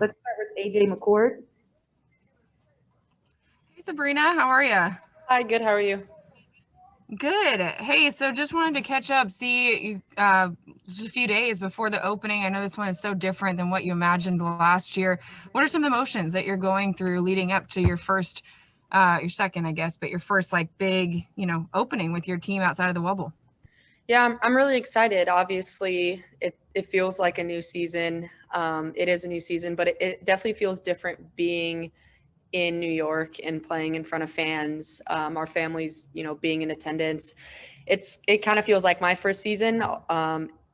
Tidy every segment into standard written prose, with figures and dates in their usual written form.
Let's start with AJ McCord. Hey, Sabrina, how are you? Hi, good. How are you? Good. Hey, so just wanted to catch up, see you just a few days before the opening. I know this one is so different than what you imagined last year. What are some emotions that you're going through leading up to your first, your second, I guess, but your first like big, opening with your team outside of the bubble? Yeah, I'm really excited. Obviously, it feels like a new season. It is a new season, but it definitely feels different being in New York and playing in front of fans, our families, being in attendance. It kind of feels like my first season.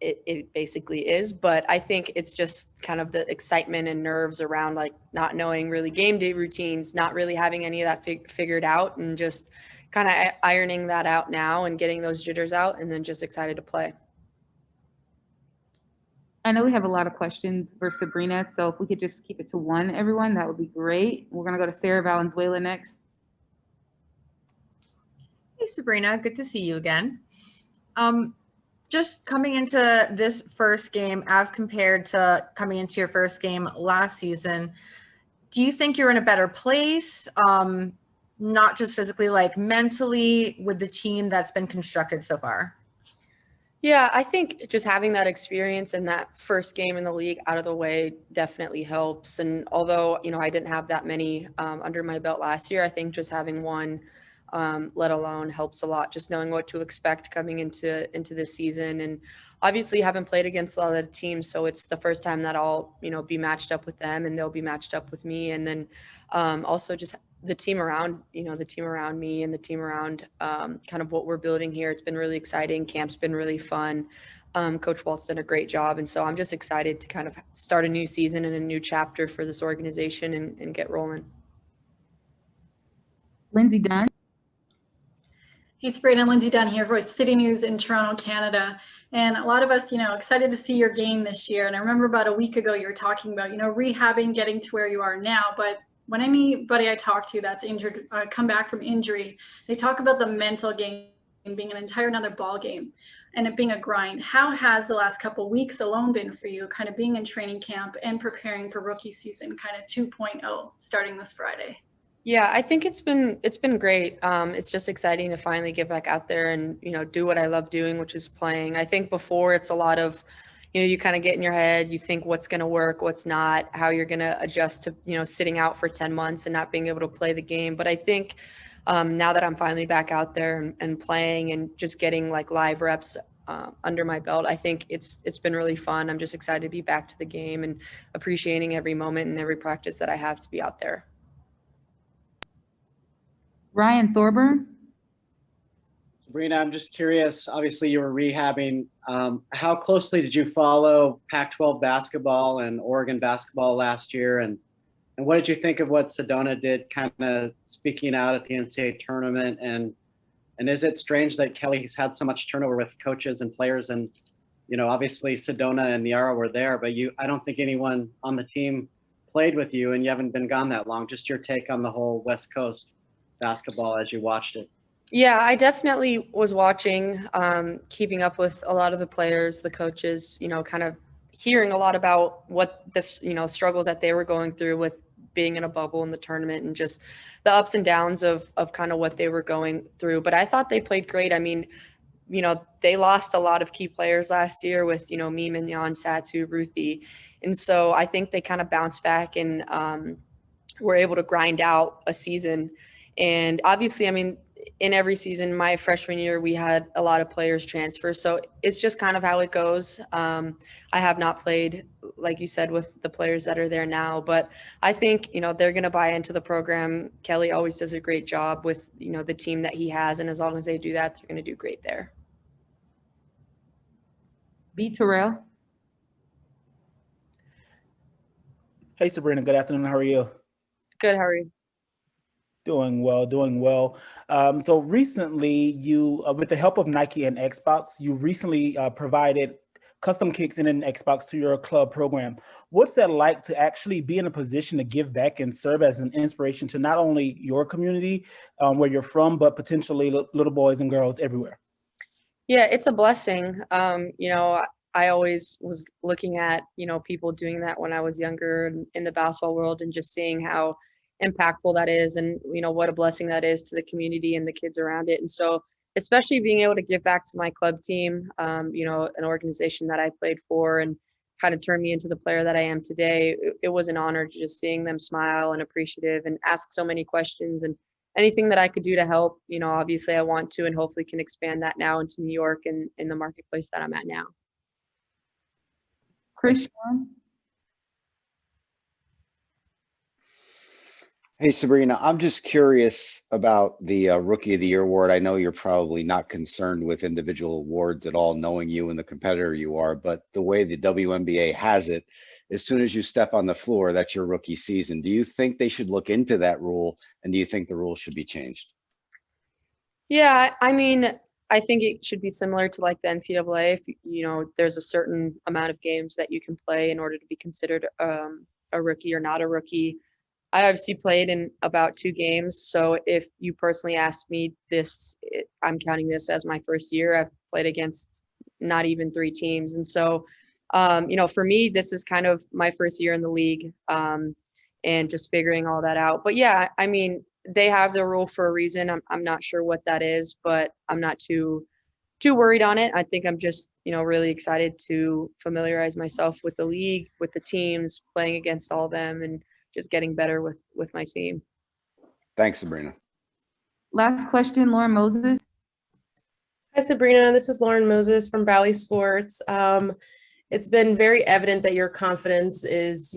It basically is, but I think it's just kind of the excitement and nerves around like not knowing really game day routines, not really having any of that figured out, and just kind of ironing that out now and getting those jitters out, and then just excited to play. I know we have a lot of questions for Sabrina, so if we could just keep it to one, everyone, that would be great. We're going to go to Sarah Valenzuela next. Hey, Sabrina, good to see you again. Just coming into this first game as compared to coming into your first game last season, do you think you're in a better place, not just physically, like mentally, with the team that's been constructed so far? Yeah, I think just having that experience and that first game in the league out of the way definitely helps. And although, I didn't have that many under my belt last year, I think just having one, let alone, helps a lot. Just knowing what to expect coming into this season, and obviously haven't played against a lot of the teams, so it's the first time that I'll be matched up with them, and they'll be matched up with me. And then also just the team around me and the team around kind of what we're building here. It's been really exciting. Camp's been really fun. Coach Walt's done a great job. And so I'm just excited to kind of start a new season and a new chapter for this organization and get rolling. Lindsay Dunn. Hey, Sabrina, Lindsay Dunn here, Voice City News in Toronto, Canada. And a lot of us, excited to see your game this year. And I remember about a week ago, you were talking about, rehabbing, getting to where you are now. But when anybody I talk to that's injured, come back from injury, they talk about the mental game being an entire another ball game and it being a grind. How has the last couple of weeks alone been for you, kind of being in training camp and preparing for rookie season, kind of 2.0, starting this Friday? Yeah, I think it's been great. It's just exciting to finally get back out there and, do what I love doing, which is playing. I think before it's a lot of, you kind of get in your head, you think what's going to work, what's not, how you're going to adjust to, sitting out for 10 months and not being able to play the game. But I think now that I'm finally back out there and playing and just getting like live reps under my belt, I think it's been really fun. I'm just excited to be back to the game and appreciating every moment and every practice that I have to be out there. Ryan Thorburn. Sabrina, I'm just curious. Obviously, you were rehabbing. How closely did you follow Pac-12 basketball and Oregon basketball last year? And what did you think of what Sedona did, kind of speaking out at the NCAA tournament? And is it strange that Kelly's had so much turnover with coaches and players? And obviously Sedona and Niara were there, but I don't think anyone on the team played with you, and you haven't been gone that long. Just your take on the whole West Coast basketball as you watched it. Yeah, I definitely was watching, keeping up with a lot of the players, the coaches, kind of hearing a lot about what this, struggles that they were going through with being in a bubble in the tournament and just the ups and downs of kind of what they were going through. But I thought they played great. I mean, they lost a lot of key players last year with, me, Mignon, Satu, Ruthie. And so I think they kind of bounced back and were able to grind out a season. And obviously, I mean, in every season, my freshman year, we had a lot of players transfer. So it's just kind of how it goes. I have not played, like you said, with the players that are there now, but I think, they're going to buy into the program. Kelly always does a great job with, the team that he has. And as long as they do that, they're going to do great there. B. Terrell. Hey, Sabrina. Good afternoon. How are you? Good. How are you? Doing well. So recently, you, with the help of Nike and Xbox, you recently provided custom kicks in an Xbox to your club program. What's that like to actually be in a position to give back and serve as an inspiration to not only your community where you're from, but potentially little boys and girls everywhere? Yeah, it's a blessing. I always was looking at, people doing that when I was younger in the basketball world and just seeing how impactful that is and, what a blessing that is to the community and the kids around it. And so, especially being able to give back to my club team, an organization that I played for and kind of turned me into the player that I am today. It was an honor just seeing them smile and appreciative and ask so many questions and anything that I could do to help, obviously I want to and hopefully can expand that now into New York and in the marketplace that I'm at now. Christian. Hey, Sabrina, I'm just curious about the Rookie of the Year award. I know you're probably not concerned with individual awards at all, knowing you and the competitor you are, but the way the WNBA has it, as soon as you step on the floor, that's your rookie season. Do you think they should look into that rule, and do you think the rule should be changed? Yeah, I mean, I think it should be similar to like the NCAA. If there's a certain amount of games that you can play in order to be considered a rookie or not a rookie. I obviously played in about 2 games. So if you personally asked me I'm counting this as my first year. I've played against not even 3 teams. And so, for me, this is kind of my first year in the league and just figuring all that out. But yeah, I mean, they have the rule for a reason. I'm not sure what that is, but I'm not too worried on it. I think I'm just, really excited to familiarize myself with the league, with the teams, playing against all of them and just getting better with my team. Thanks, Sabrina. Last question, Lauren Moses. Hi, Sabrina. This is Lauren Moses from Valley Sports. It's been very evident that your confidence is,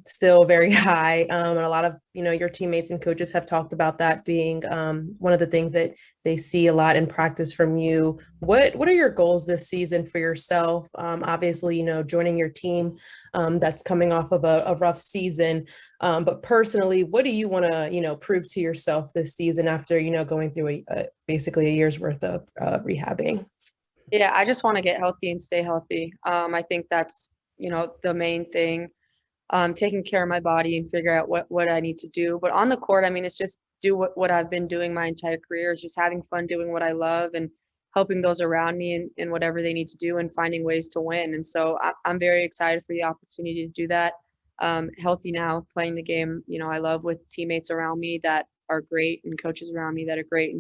still very high. And a lot of, your teammates and coaches have talked about that being one of the things that they see a lot in practice from you. What are your goals this season for yourself? Obviously, joining your team that's coming off of a rough season. But personally, what do you want to, prove to yourself this season after, going through basically a year's worth of rehabbing? Yeah, I just want to get healthy and stay healthy. I think that's, the main thing. Taking care of my body and figure out what I need to do. But on the court, I mean, it's just do what I've been doing my entire career is just having fun doing what I love and helping those around me in whatever they need to do and finding ways to win. And so I'm very excited for the opportunity to do that. Healthy now, playing the game, I love with teammates around me that are great and coaches around me that are great. And